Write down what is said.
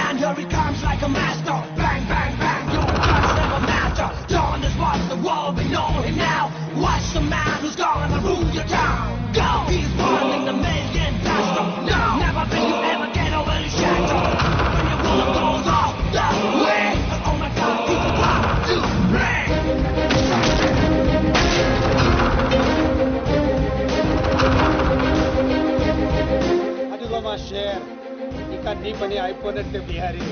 and here he comes like a master. Bang, bang, bang, your guns never matter. Don't just watch the world, we know him now. Watch the man who's gonna rule your town. Go! He's one in the million blaster. No! Never will you ever get over the shadow. When your world goes off the way. Oh my God, he's about to break. అదిగో మా share ఇక నీ పని అయిపోయినట్టే బిహారీ